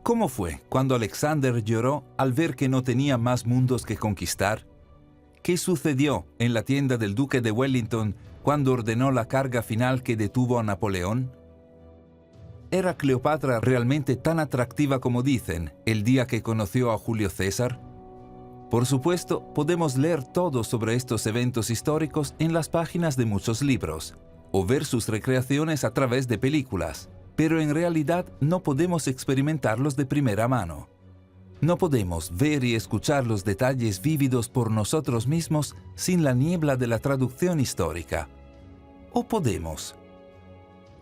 ¿Cómo fue cuando Alexander lloró al ver que no tenía más mundos que conquistar? ¿Qué sucedió en la tienda del duque de Wellington cuando ordenó la carga final que detuvo a Napoleón? ¿Era Cleopatra realmente tan atractiva como dicen el día que conoció a Julio César? Por supuesto, podemos leer todo sobre estos eventos históricos en las páginas de muchos libros, o ver sus recreaciones a través de películas, pero en realidad no podemos experimentarlos de primera mano. No podemos ver y escuchar los detalles vívidos por nosotros mismos sin la niebla de la traducción histórica. ¿O podemos?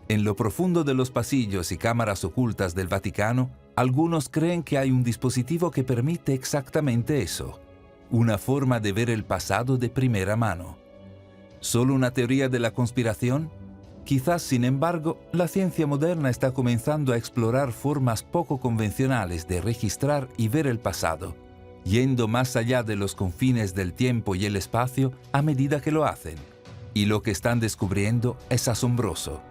En lo profundo de los pasillos y cámaras ocultas del Vaticano, algunos creen que hay un dispositivo que permite exactamente eso, una forma de ver el pasado de primera mano. ¿Solo una teoría de la conspiración? Quizás, sin embargo, la ciencia moderna está comenzando a explorar formas poco convencionales de registrar y ver el pasado, yendo más allá de los confines del tiempo y el espacio a medida que lo hacen. Y lo que están descubriendo es asombroso.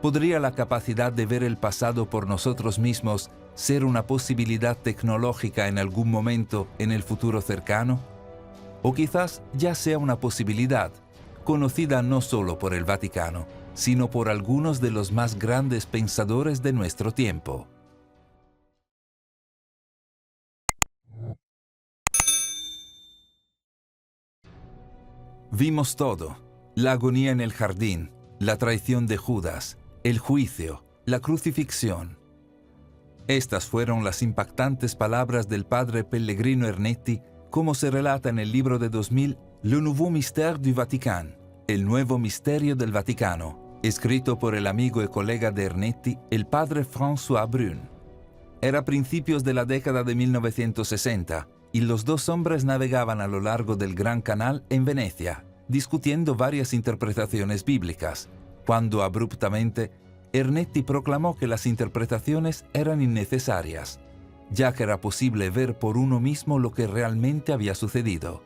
¿Podría la capacidad de ver el pasado por nosotros mismos ser una posibilidad tecnológica en algún momento en el futuro cercano? O quizás ya sea una posibilidad, conocida no solo por el Vaticano, sino por algunos de los más grandes pensadores de nuestro tiempo. Vimos todo: la agonía en el jardín, la traición de Judas, el juicio, la crucifixión. Estas fueron las impactantes palabras del padre Pellegrino Ernetti, como se relata en el libro de 2000, Le Nouveau Mystère du Vatican, el nuevo misterio del Vaticano, escrito por el amigo y colega de Ernetti, el padre François Brun. Era principios de la década de 1960, y los dos hombres navegaban a lo largo del Gran Canal en Venecia, discutiendo varias interpretaciones bíblicas, cuando abruptamente Ernetti proclamó que las interpretaciones eran innecesarias, ya que era posible ver por uno mismo lo que realmente había sucedido.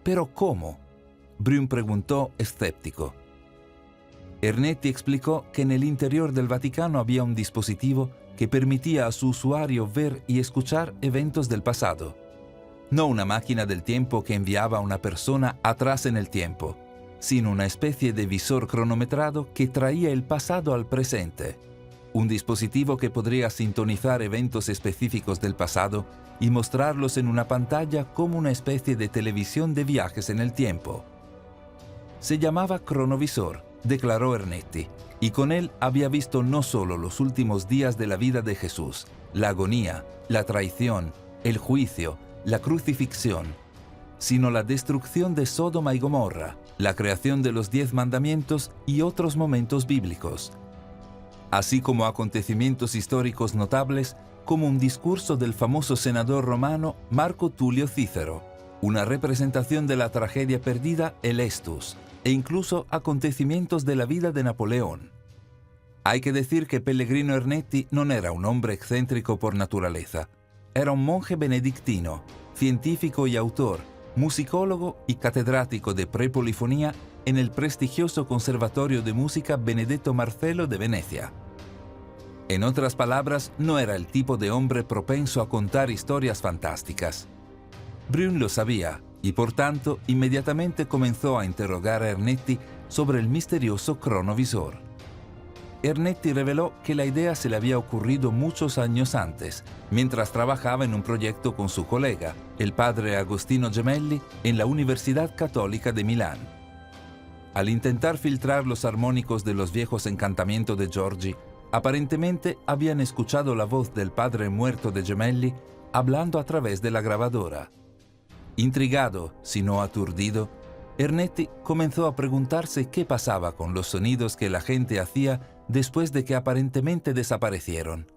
¿Pero cómo?, Brun preguntó, escéptico. Ernetti explicó que en el interior del Vaticano había un dispositivo que permitía a su usuario ver y escuchar eventos del pasado. No una máquina del tiempo que enviaba a una persona atrás en el tiempo, sino una especie de visor cronometrado que traía el pasado al presente. Un dispositivo que podría sintonizar eventos específicos del pasado y mostrarlos en una pantalla como una especie de televisión de viajes en el tiempo. Se llamaba cronovisor, declaró Ernetti, y con él había visto no solo los últimos días de la vida de Jesús, la agonía, la traición, el juicio, la crucifixión, sino la destrucción de Sodoma y Gomorra, la creación de los 10 mandamientos y otros momentos bíblicos, así como acontecimientos históricos notables como un discurso del famoso senador romano Marco Tulio Cícero, una representación de la tragedia perdida El Estus, e incluso acontecimientos de la vida de Napoleón. Hay que decir que Pellegrino Ernetti no era un hombre excéntrico por naturaleza. Era un monje benedictino, científico y autor, musicólogo y catedrático de prepolifonía en el prestigioso Conservatorio de Música Benedetto Marcello de Venecia. En otras palabras, no era el tipo de hombre propenso a contar historias fantásticas. Brun lo sabía y, por tanto, inmediatamente comenzó a interrogar a Ernetti sobre el misterioso cronovisor. Ernetti reveló que la idea se le había ocurrido muchos años antes, mientras trabajaba en un proyecto con su colega, el padre Agostino Gemelli, en la Universidad Católica de Milán. Al intentar filtrar los armónicos de los viejos encantamientos de Giorgi, aparentemente habían escuchado la voz del padre muerto de Gemelli hablando a través de la grabadora. Intrigado, si no aturdido, Ernetti comenzó a preguntarse qué pasaba con los sonidos que la gente hacía después de que aparentemente desaparecieron.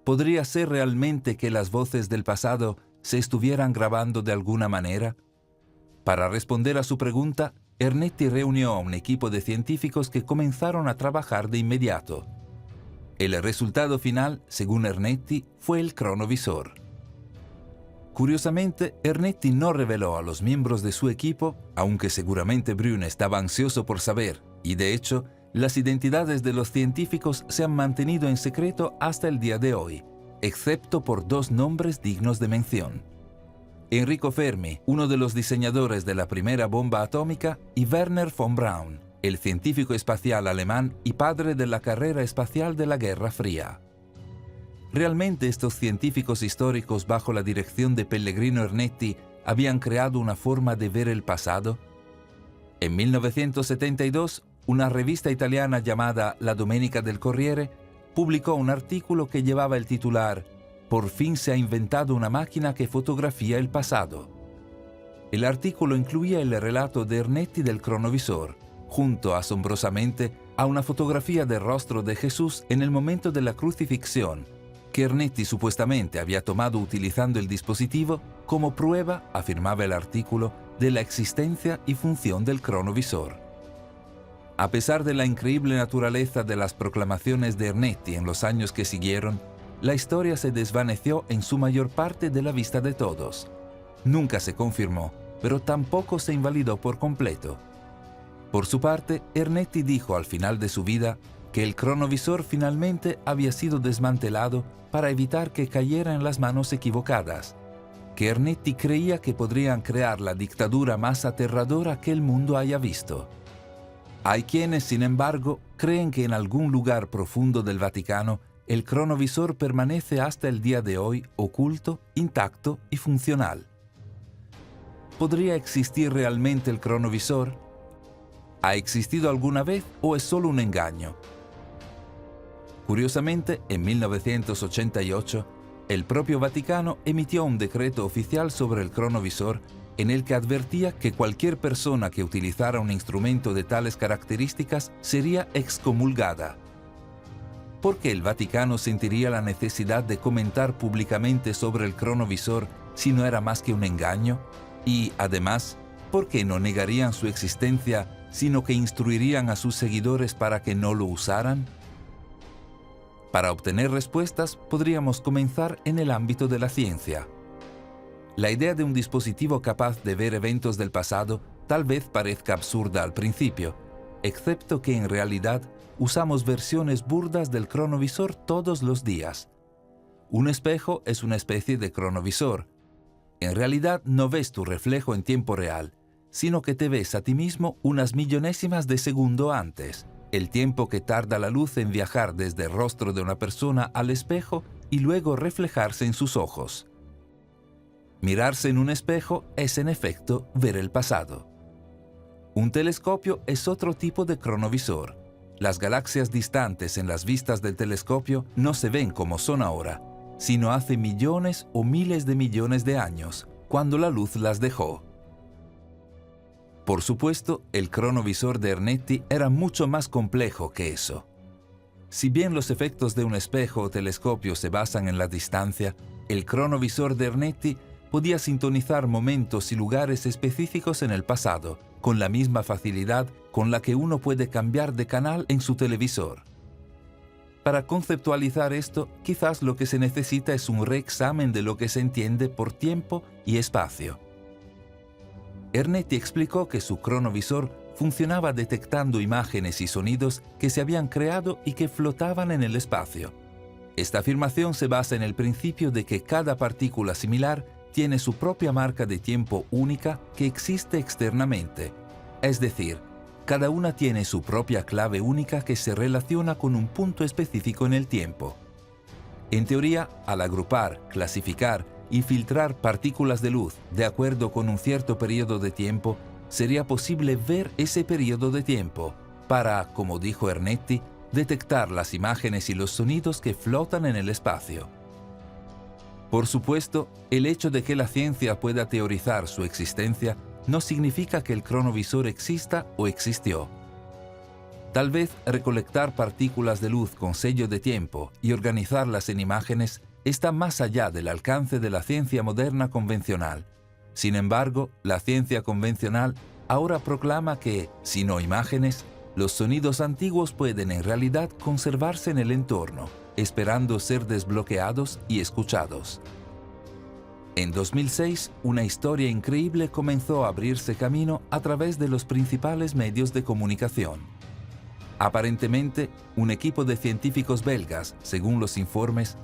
¿Podría ser realmente que las voces del pasado se estuvieran grabando de alguna manera? Para responder a su pregunta, Ernetti reunió a un equipo de científicos que comenzaron a trabajar de inmediato. El resultado final, según Ernetti, fue el cronovisor. Curiosamente, Ernetti no reveló a los miembros de su equipo, aunque seguramente Brun estaba ansioso por saber, y de hecho, Las identidades de los científicos se han mantenido en secreto hasta el día de hoy, excepto por dos nombres dignos de mención: Enrico Fermi, uno de los diseñadores de la primera bomba atómica, y Wernher von Braun, el científico espacial alemán y padre de la carrera espacial de la Guerra Fría. ¿Realmente estos científicos históricos bajo la dirección de Pellegrino Ernetti habían creado una forma de ver el pasado? En 1972, una revista italiana llamada La Domenica del Corriere publicó un artículo que llevaba el titular «Por fin se ha inventado una máquina que fotografía el pasado». El artículo incluía el relato de Ernetti del cronovisor, junto, asombrosamente, a una fotografía del rostro de Jesús en el momento de la crucifixión, que Ernetti supuestamente había tomado utilizando el dispositivo como prueba, afirmaba el artículo, de la existencia y función del cronovisor. A pesar de la increíble naturaleza de las proclamaciones de Ernetti en los años que siguieron, la historia se desvaneció en su mayor parte de la vista de todos. Nunca se confirmó, pero tampoco se invalidó por completo. Por su parte, Ernetti dijo al final de su vida que el cronovisor finalmente había sido desmantelado para evitar que cayera en las manos equivocadas, que Ernetti creía que podrían crear la dictadura más aterradora que el mundo haya visto. Hay quienes, sin embargo, creen que en algún lugar profundo del Vaticano el cronovisor permanece hasta el día de hoy oculto, intacto y funcional. ¿Podría existir realmente el cronovisor? ¿Ha existido alguna vez o es solo un engaño? Curiosamente, en 1988, el propio Vaticano emitió un decreto oficial sobre el cronovisor en el que advertía que cualquier persona que utilizara un instrumento de tales características sería excomulgada. ¿Por qué el Vaticano sentiría la necesidad de comentar públicamente sobre el cronovisor si no era más que un engaño? Y, además, ¿por qué no negarían su existencia, sino que instruirían a sus seguidores para que no lo usaran? Para obtener respuestas, podríamos comenzar en el ámbito de la ciencia. La idea de un dispositivo capaz de ver eventos del pasado tal vez parezca absurda al principio, excepto que en realidad usamos versiones burdas del cronovisor todos los días. Un espejo es una especie de cronovisor. En realidad no ves tu reflejo en tiempo real, sino que te ves a ti mismo unas millonésimas de segundo antes, el tiempo que tarda la luz en viajar desde el rostro de una persona al espejo y luego reflejarse en sus ojos. Mirarse en un espejo es, en efecto, ver el pasado. Un telescopio es otro tipo de cronovisor. Las galaxias distantes en las vistas del telescopio no se ven como son ahora, sino hace millones o miles de millones de años, cuando la luz las dejó. Por supuesto, el cronovisor de Ernetti era mucho más complejo que eso. Si bien los efectos de un espejo o telescopio se basan en la distancia, el cronovisor de Ernetti podía sintonizar momentos y lugares específicos en el pasado, con la misma facilidad con la que uno puede cambiar de canal en su televisor. Para conceptualizar esto, quizás lo que se necesita es un reexamen de lo que se entiende por tiempo y espacio. Ernetti explicó que su cronovisor funcionaba detectando imágenes y sonidos que se habían creado y que flotaban en el espacio. Esta afirmación se basa en el principio de que cada partícula similar tiene su propia marca de tiempo única que existe externamente, es decir, cada una tiene su propia clave única que se relaciona con un punto específico en el tiempo. En teoría, al agrupar, clasificar y filtrar partículas de luz de acuerdo con un cierto periodo de tiempo, sería posible ver ese periodo de tiempo para, como dijo Ernetti, detectar las imágenes y los sonidos que flotan en el espacio. Por supuesto, el hecho de que la ciencia pueda teorizar su existencia no significa que el cronovisor exista o existió. Tal vez recolectar partículas de luz con sello de tiempo y organizarlas en imágenes está más allá del alcance de la ciencia moderna convencional. Sin embargo, la ciencia convencional ahora proclama que, si no imágenes, los sonidos antiguos pueden en realidad conservarse en el entorno, esperando ser desbloqueados y escuchados. En 2006, una historia increíble comenzó a abrirse camino a través de los principales medios de comunicación. Aparentemente, un equipo de científicos belgas, según los informes,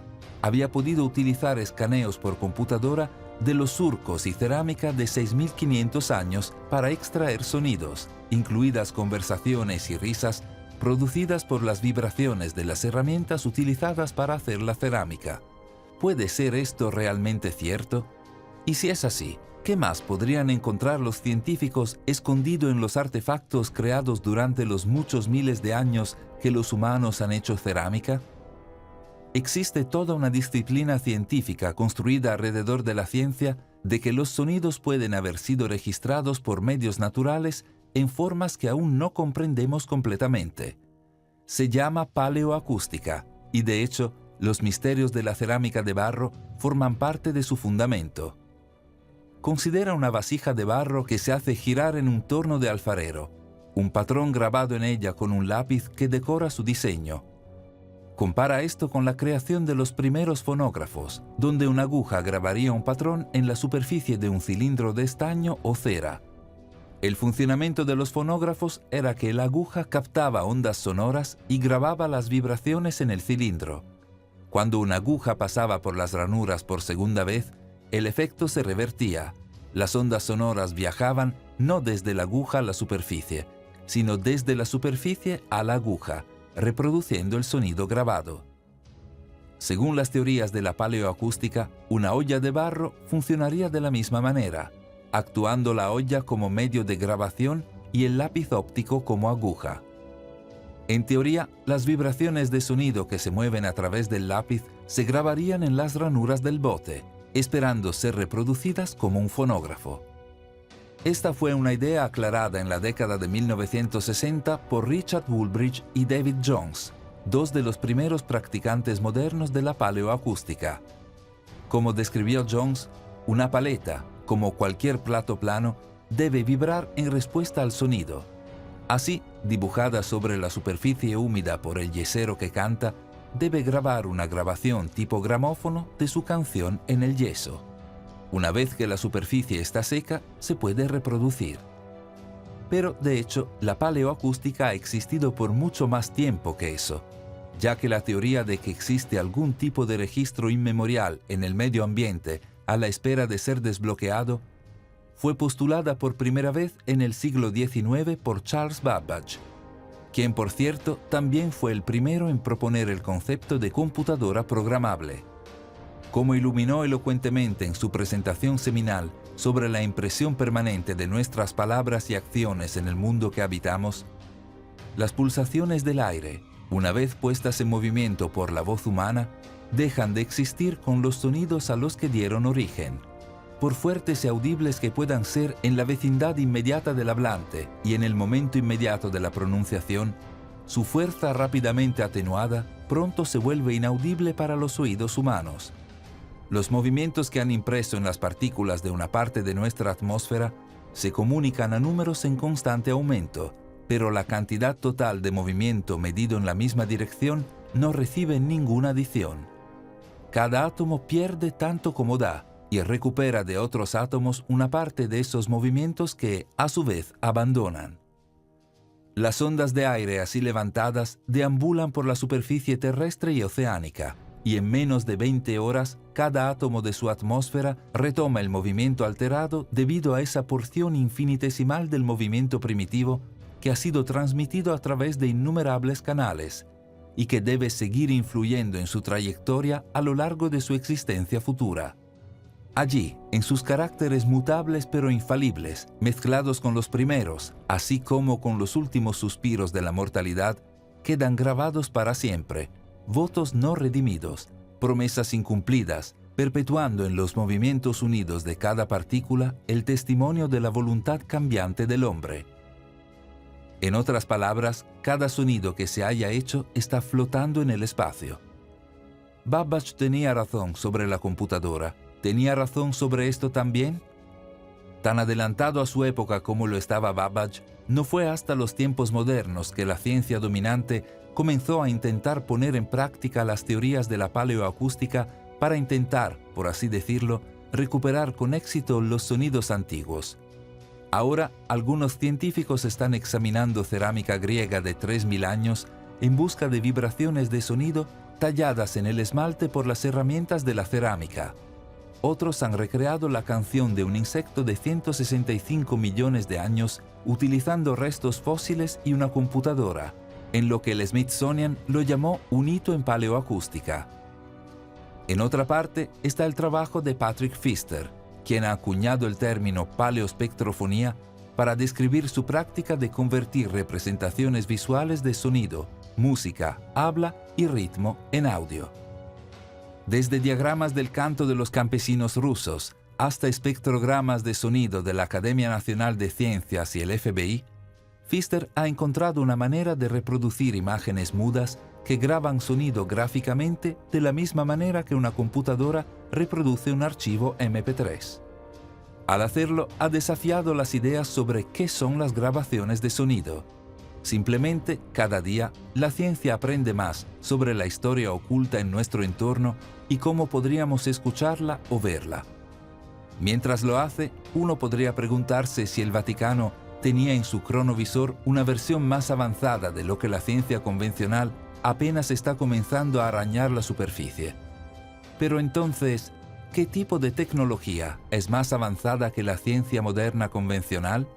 había podido utilizar escaneos por computadora de los surcos y cerámica de 6.500 años para extraer sonidos, incluidas conversaciones y risas producidas por las vibraciones de las herramientas utilizadas para hacer la cerámica. ¿Puede ser esto realmente cierto? Y si es así, ¿qué más podrían encontrar los científicos escondido en los artefactos creados durante los muchos miles de años que los humanos han hecho cerámica? Existe toda una disciplina científica construida alrededor de la ciencia de que los sonidos pueden haber sido registrados por medios naturales en formas que aún no comprendemos completamente. Se llama paleoacústica y, de hecho, los misterios de la cerámica de barro forman parte de su fundamento. Considera una vasija de barro que se hace girar en un torno de alfarero, un patrón grabado en ella con un lápiz que decora su diseño. Compara esto con la creación de los primeros fonógrafos, donde una aguja grabaría un patrón en la superficie de un cilindro de estaño o cera. El funcionamiento de los fonógrafos era que la aguja captaba ondas sonoras y grababa las vibraciones en el cilindro. Cuando una aguja pasaba por las ranuras por segunda vez, el efecto se revertía. Las ondas sonoras viajaban no desde la aguja a la superficie, sino desde la superficie a la aguja, reproduciendo el sonido grabado. Según las teorías de la paleoacústica, una olla de barro funcionaría de la misma manera, actuando la olla como medio de grabación y el lápiz óptico como aguja. En teoría, las vibraciones de sonido que se mueven a través del lápiz se grabarían en las ranuras del bote, esperando ser reproducidas como un fonógrafo. Esta fue una idea aclarada en la década de 1960 por Richard Woolbridge y David Jones, dos de los primeros practicantes modernos de la paleoacústica. Como describió Jones, una paleta, como cualquier plato plano, debe vibrar en respuesta al sonido. Así, dibujada sobre la superficie húmeda por el yesero que canta, debe grabar una grabación tipo gramófono de su canción en el yeso. Una vez que la superficie está seca, se puede reproducir. Pero, de hecho, la paleoacústica ha existido por mucho más tiempo que eso, ya que la teoría de que existe algún tipo de registro inmemorial en el medio ambiente a la espera de ser desbloqueado fue postulada por primera vez en el siglo XIX por Charles Babbage, quien, por cierto, también fue el primero en proponer el concepto de computadora programable. Como iluminó elocuentemente en su presentación seminal sobre la impresión permanente de nuestras palabras y acciones en el mundo que habitamos, las pulsaciones del aire, una vez puestas en movimiento por la voz humana, dejan de existir con los sonidos a los que dieron origen. Por fuertes y audibles que puedan ser en la vecindad inmediata del hablante y en el momento inmediato de la pronunciación, su fuerza rápidamente atenuada pronto se vuelve inaudible para los oídos humanos. Los movimientos que han impreso en las partículas de una parte de nuestra atmósfera se comunican a números en constante aumento, pero la cantidad total de movimiento medido en la misma dirección no recibe ninguna adición. Cada átomo pierde tanto como da y recupera de otros átomos una parte de esos movimientos que, a su vez, abandonan. Las ondas de aire así levantadas deambulan por la superficie terrestre y oceánica, y en menos de 20 horas, cada átomo de su atmósfera retoma el movimiento alterado debido a esa porción infinitesimal del movimiento primitivo que ha sido transmitido a través de innumerables canales y que debe seguir influyendo en su trayectoria a lo largo de su existencia futura. Allí, en sus caracteres mutables pero infalibles, mezclados con los primeros, así como con los últimos suspiros de la mortalidad, quedan grabados para siempre votos no redimidos, promesas incumplidas, perpetuando en los movimientos unidos de cada partícula el testimonio de la voluntad cambiante del hombre. En otras palabras, cada sonido que se haya hecho está flotando en el espacio. Babbage tenía razón sobre la computadora. ¿Tenía razón sobre esto también? Tan adelantado a su época como lo estaba Babbage, no fue hasta los tiempos modernos que la ciencia dominante comenzó a intentar poner en práctica las teorías de la paleoacústica para intentar, por así decirlo, recuperar con éxito los sonidos antiguos. Ahora, algunos científicos están examinando cerámica griega de 3000 años en busca de vibraciones de sonido talladas en el esmalte por las herramientas de la cerámica. Otros han recreado la canción de un insecto de 165 millones de años utilizando restos fósiles y una computadora, en lo que el Smithsonian lo llamó un hito en paleoacústica. En otra parte está el trabajo de Patrick Pfister, quien ha acuñado el término paleospectrofonía para describir su práctica de convertir representaciones visuales de sonido, música, habla y ritmo en audio. Desde diagramas del canto de los campesinos rusos hasta espectrogramas de sonido de la Academia Nacional de Ciencias y el FBI, Pfister ha encontrado una manera de reproducir imágenes mudas que graban sonido gráficamente de la misma manera que una computadora reproduce un archivo MP3. Al hacerlo, ha desafiado las ideas sobre qué son las grabaciones de sonido. Simplemente, cada día, la ciencia aprende más sobre la historia oculta en nuestro entorno y cómo podríamos escucharla o verla. Mientras lo hace, uno podría preguntarse si el Vaticano tenía en su cronovisor una versión más avanzada de lo que la ciencia convencional apenas está comenzando a arañar la superficie. Pero entonces, ¿qué tipo de tecnología es más avanzada que la ciencia moderna convencional?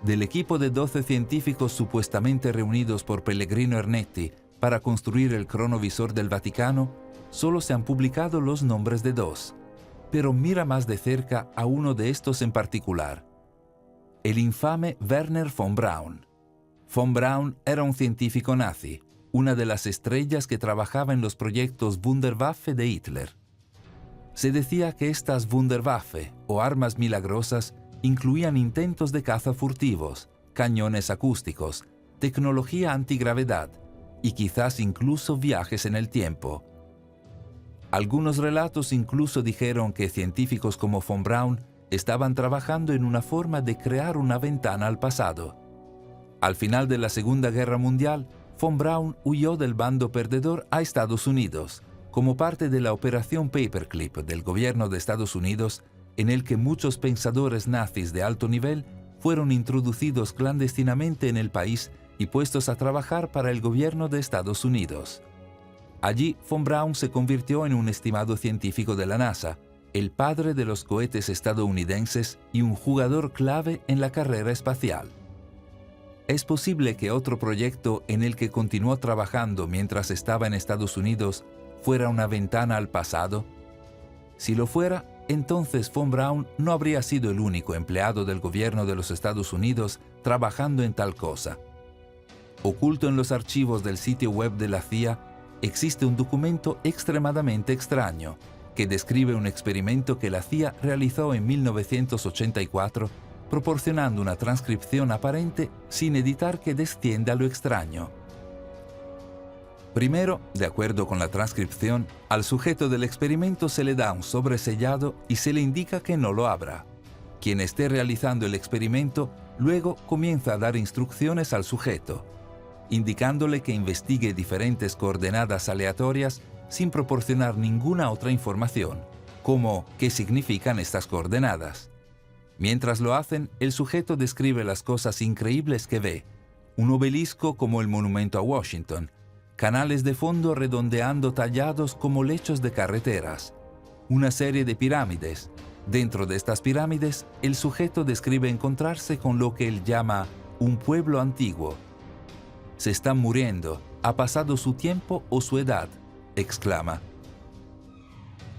Del equipo de 12 científicos supuestamente reunidos por Pellegrino Ernetti para construir el cronovisor del Vaticano, solo se han publicado los nombres de 2. Pero mira más de cerca a uno de estos en particular: el infame Wernher von Braun. Von Braun era un científico nazi, una de las estrellas que trabajaba en los proyectos Wunderwaffe de Hitler. Se decía que estas Wunderwaffe, o armas milagrosas, incluían intentos de caza furtivos, cañones acústicos, tecnología antigravedad y quizás incluso viajes en el tiempo. Algunos relatos incluso dijeron que científicos como von Braun estaban trabajando en una forma de crear una ventana al pasado. Al final de la Segunda Guerra Mundial, von Braun huyó del bando perdedor a Estados Unidos, como parte de la Operación Paperclip del gobierno de Estados Unidos, en el que muchos pensadores nazis de alto nivel fueron introducidos clandestinamente en el país y puestos a trabajar para el gobierno de Estados Unidos. Allí, von Braun se convirtió en un estimado científico de la NASA, el padre de los cohetes estadounidenses y un jugador clave en la carrera espacial. ¿Es posible que otro proyecto en el que continuó trabajando mientras estaba en Estados Unidos fuera una ventana al pasado? Si lo fuera, entonces von Braun no habría sido el único empleado del gobierno de los Estados Unidos trabajando en tal cosa. Oculto en los archivos del sitio web de la CIA, existe un documento extremadamente extraño que describe un experimento que la CIA realizó en 1984, proporcionando una transcripción aparente sin editar que descienda a lo extraño. Primero, de acuerdo con la transcripción, al sujeto del experimento se le da un sobre sellado y se le indica que no lo abra. Quien esté realizando el experimento luego comienza a dar instrucciones al sujeto, indicándole que investigue diferentes coordenadas aleatorias sin proporcionar ninguna otra información, como qué significan estas coordenadas. Mientras lo hacen, el sujeto describe las cosas increíbles que ve: un obelisco como el monumento a Washington, canales de fondo redondeando tallados como lechos de carreteras, una serie de pirámides. Dentro de estas pirámides, el sujeto describe encontrarse con lo que él llama un pueblo antiguo. «Se están muriendo, ha pasado su tiempo o su edad», exclama.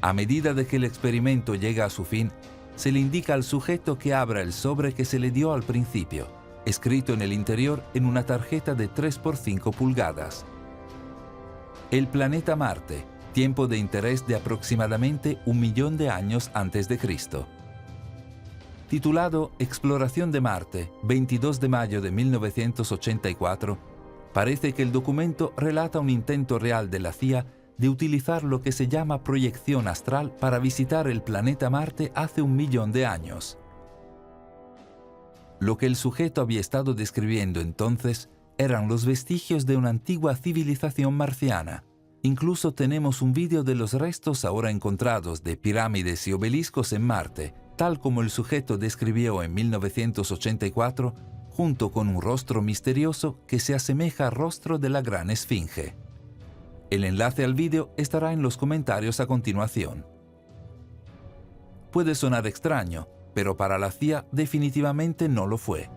A medida de que el experimento llega a su fin, se le indica al sujeto que abra el sobre que se le dio al principio, escrito en el interior en una tarjeta de 3 por 5 pulgadas. El planeta Marte, tiempo de interés de aproximadamente 1 millón de años antes de Cristo. Titulado Exploración de Marte, 22 de mayo de 1984, parece que el documento relata un intento real de la CIA de utilizar lo que se llama proyección astral para visitar el planeta Marte hace 1 millón de años. Lo que el sujeto había estado describiendo entonces eran los vestigios de una antigua civilización marciana. Incluso tenemos un vídeo de los restos ahora encontrados de pirámides y obeliscos en Marte, tal como el sujeto describió en 1984, junto con un rostro misterioso que se asemeja al rostro de la gran esfinge. El enlace al vídeo estará en los comentarios a continuación. Puede sonar extraño, pero para la CIA definitivamente no lo fue.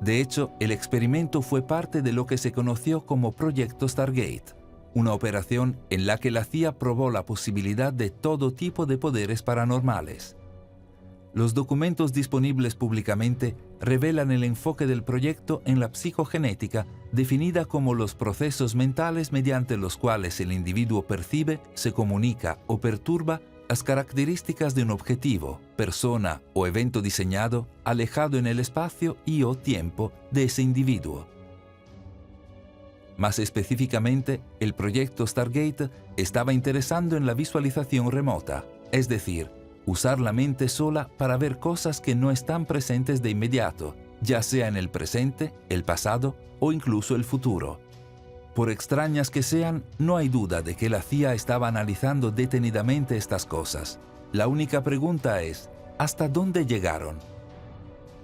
De hecho, el experimento fue parte de lo que se conoció como Proyecto Stargate, una operación en la que la CIA probó la posibilidad de todo tipo de poderes paranormales. Los documentos disponibles públicamente revelan el enfoque del proyecto en la psicogenética, definida como los procesos mentales mediante los cuales el individuo percibe, se comunica o perturba las características de un objetivo, persona o evento diseñado, alejado en el espacio y o tiempo de ese individuo. Más específicamente, el proyecto Stargate estaba interesando en la visualización remota, es decir, usar la mente sola para ver cosas que no están presentes de inmediato, ya sea en el presente, el pasado o incluso el futuro. Por extrañas que sean, no hay duda de que la CIA estaba analizando detenidamente estas cosas. La única pregunta es, ¿hasta dónde llegaron?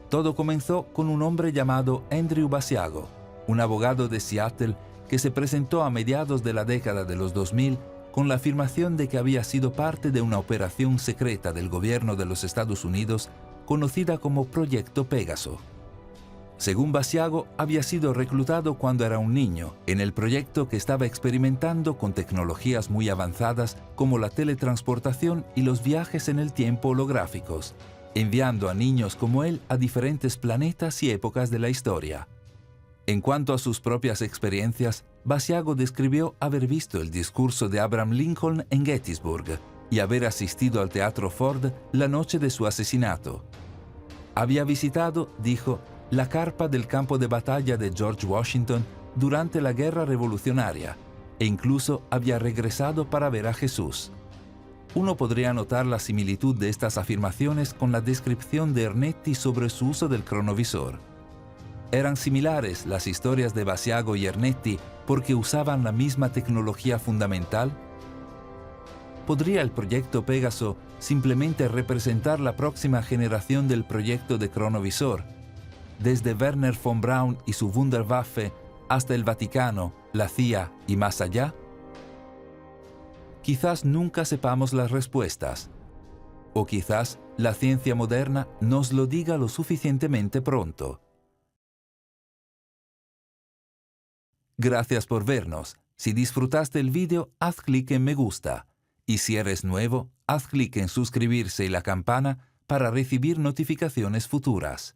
Todo comenzó con un hombre llamado Andrew Basiago, un abogado de Seattle que se presentó a mediados de la década de los 2000 con la afirmación de que había sido parte de una operación secreta del gobierno de los Estados Unidos conocida como Proyecto Pégaso. Según Basiago, había sido reclutado cuando era un niño en el proyecto que estaba experimentando con tecnologías muy avanzadas como la teletransportación y los viajes en el tiempo holográficos, enviando a niños como él a diferentes planetas y épocas de la historia. En cuanto a sus propias experiencias, Basiago describió haber visto el discurso de Abraham Lincoln en Gettysburg y haber asistido al Teatro Ford la noche de su asesinato. Había visitado, dijo, la carpa del campo de batalla de George Washington durante la Guerra Revolucionaria e incluso había regresado para ver a Jesús. Uno podría notar la similitud de estas afirmaciones con la descripción de Ernetti sobre su uso del cronovisor. ¿Eran similares las historias de Basiago y Ernetti porque usaban la misma tecnología fundamental? ¿Podría el proyecto Pégaso simplemente representar la próxima generación del proyecto de cronovisor, desde Werner von Braun y su Wunderwaffe hasta el Vaticano, la CIA y más allá? Quizás nunca sepamos las respuestas, o quizás la ciencia moderna nos lo diga lo suficientemente pronto. Gracias por vernos. Si disfrutaste el vídeo, haz clic en me gusta. Y si eres nuevo, haz clic en suscribirse y la campana para recibir notificaciones futuras.